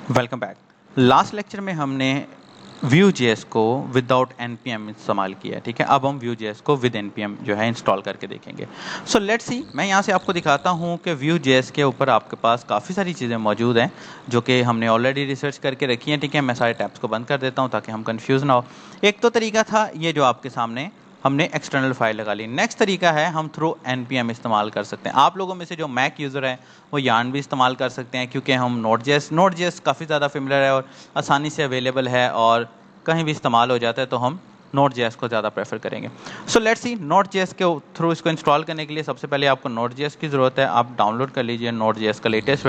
Welcome back. Last lecture में हमने Vue.js को विदाउट npm इस्तेमाल किया है, ठीक है। अब हम Vue.js को विद npm जो है इंस्टॉल करके देखेंगे। सो लेट्स सी, मैं यहाँ से आपको दिखाता हूँ कि Vue.js के ऊपर आपके पास काफ़ी सारी चीज़ें मौजूद हैं जो कि हमने ऑलरेडी रिसर्च करके रखी हैं, ठीक है। मैं सारे टैब्स को बंद कर देता हूँ ताकि हम कंफ्यूज ना हो। एक तो तरीका था ये जो आपके सामने हमने एक्सटर्नल फाइल लगा ली। नेक्स्ट तरीका है हम थ्रू npm इस्तेमाल कर सकते हैं। आप लोगों में से जो मैक यूज़र है वो yarn भी इस्तेमाल कर सकते हैं, क्योंकि हम Node.js काफ़ी ज़्यादा फेमिलियर है और आसानी से अवेलेबल है और कहीं भी इस्तेमाल हो जाता है, तो हम Node.js को ज़्यादा प्रेफर करेंगे। सो लेट्स सी, Node.js के थ्रू इसको इंस्टॉल करने के लिए सबसे पहले आपको Node.js की ज़रूरत है। आप डाउनलोड कर लीजिए Node.js का लेटेस्ट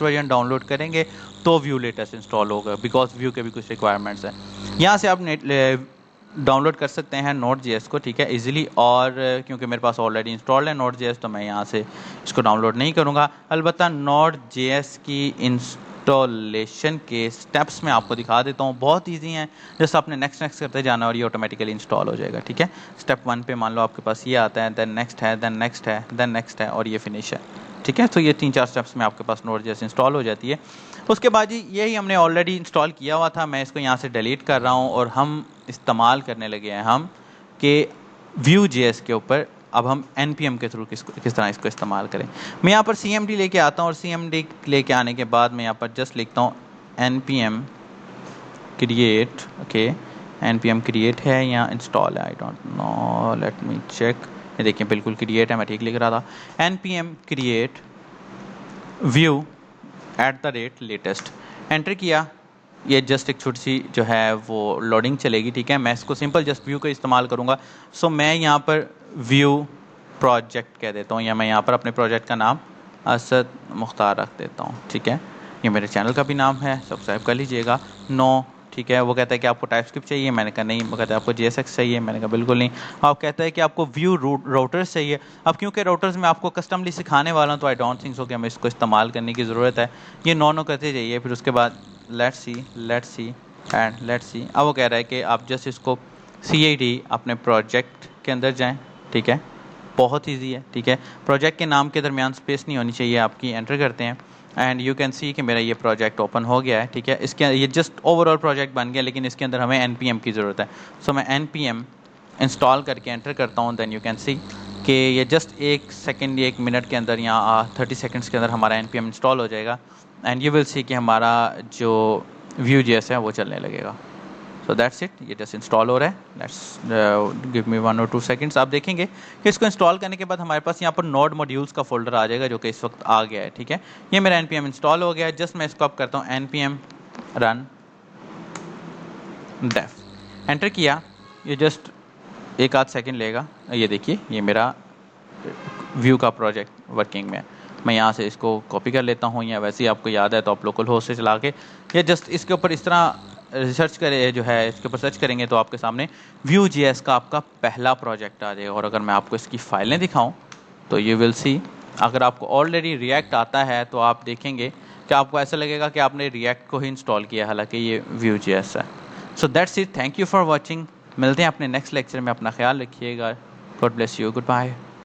वर्जन डाउनलोड करेंगे तो Vue लेटेस्ट इंस्टॉल होगा, बिकॉज Vue के भी कुछ रिक्वायरमेंट्स हैं। यहाँ से आप डाउनलोड कर सकते हैं Node.js को, ठीक है, इजीली। और क्योंकि मेरे पास ऑलरेडी इंस्टॉल्ड है Node.js, तो मैं यहाँ से इसको डाउनलोड नहीं करूँगा। अलबत्ता Node.js की इंस्टॉलेशन के स्टेप्स मैं आपको दिखा देता हूँ, बहुत इजी हैं। जैसे आपने नेक्स्ट करते जाना और ये ऑटोमेटिकली इंस्टॉल हो जाएगा, ठीक है। स्टेप 1 पे मान लो आपके पास ये आता है, देन नेक्स्ट है, देन नेक्स्ट है, देन नेक्स्ट है और ये फिनिश है, ठीक है। तो ये 3-4 स्टेप्स में आपके पास Node.js इंस्टॉल हो जाती है। उसके बाद जी यही हमने ऑलरेडी इंस्टॉल किया हुआ था, मैं इसको यहाँ से डिलीट कर रहा हूँ और हम इस्तेमाल करने लगे हैं हम कि Vue.js के ऊपर अब हम npm के थ्रू किस तरह इसको इस्तेमाल करें। मैं यहाँ पर cmd लेके आता हूँ और cmd लेके आने के बाद मैं यहाँ पर जस्ट लिखता हूँ npm create, okay. npm create है या इंस्टॉल है, I don't know, let me check. ये देखिए बिल्कुल क्रिएट है, मैं ठीक लिख रहा था। npm create Vue @latest enter किया। ये जस्ट एक छोटी सी जो है वो लोडिंग चलेगी, ठीक है। मैं इसको सिंपल जस्ट Vue का इस्तेमाल करूँगा। सो मैं यहाँ पर Vue प्रोजेक्ट कह देता हूँ, या मैं यहाँ पर अपने प्रोजेक्ट का नाम असद मुख्तार रख देता हूँ, ठीक है। ये मेरे चैनल का भी नाम है, सब्सक्राइब कर लीजिएगा। नो, ठीक है। वो कहता है कि आपको टाइपस्क्रिप्ट चाहिए, मैंने कहा नहीं। वो कहता है आपको JSX चाहिए, मैंने कहा बिल्कुल नहीं। आप कहता है कि आपको Vue राउटर्स चाहिए। अब क्योंकि राउटर्स में आपको कस्टमली सिखाने वाला हूँ, तो आई डोंट थिंक सो कि हमें इसको इस्तेमाल करने की ज़रूरत है। ये नो कहते जाइए। फिर उसके बाद let's see and let's see. अब वो कह रहा है कि आप जस्ट इसको CID अपने प्रोजेक्ट के अंदर जाएँ, ठीक है। बहुत ईजी है, ठीक है। प्रोजेक्ट के नाम के दरमियान स्पेस नहीं होनी चाहिए आपकी। एंटर करते हैं एंड यू कैन सी कि मेरा ये प्रोजेक्ट ओपन हो गया है, ठीक है। इसके ये जस्ट ओवरऑल प्रोजेक्ट बन गया, लेकिन इसके अंदर हमें npm की ज़रूरत है। सो मैं npm इंस्टॉल करके एंटर करता हूँ। देन यू कैन सी कि ये जस्ट 1 सेकेंड या 1 मिनट के अंदर या 30 सेकेंड्स के अंदर हमारा npm इंस्टॉल हो जाएगा एंड यू विल सी कि हमारा जो Vue.js है वो चलने लगेगा। सो दैट्स इट, ये जस्ट इंस्टॉल हो रहा है। लेट्स गिव मी 1 और 2 सेकंड्स। आप देखेंगे कि इसको इंस्टॉल करने के बाद हमारे पास यहाँ पर नोड मॉड्यूल्स का फोल्डर आ जाएगा, जो कि इस वक्त आ गया है, ठीक है। ये मेरा npm इंस्टॉल हो गया है। जस्ट मैं इसको अब करता हूँ npm रन डेफ। एंटर किया, ये जस्ट 1-8 सेकेंड लेगा। ये देखिए ये मेरा Vue का प्रोजेक्ट वर्किंग में है। मैं यहाँ से इसको कॉपी कर लेता हूँ, या वैसे ही आपको याद है तो आप लोकल होस्ट से चला के या जस्ट इसके ऊपर इस तरह रिसर्च करें, जो है इसके ऊपर सर्च करेंगे तो आपके सामने Vue.js का आपका पहला प्रोजेक्ट आ जाएगा। और अगर मैं आपको इसकी फाइलें दिखाऊं तो यू विल सी, अगर आपको ऑलरेडी रिएक्ट आता है तो आप देखेंगे कि आपको ऐसा लगेगा कि आपने रिएक्ट को ही इंस्टॉल किया, हालांकि ये Vue.js है। So that's it, thank you for watching. मिलते हैं अपने नेक्स्ट लेक्चर में। अपना ख्याल रखिएगा। God bless you, good bye.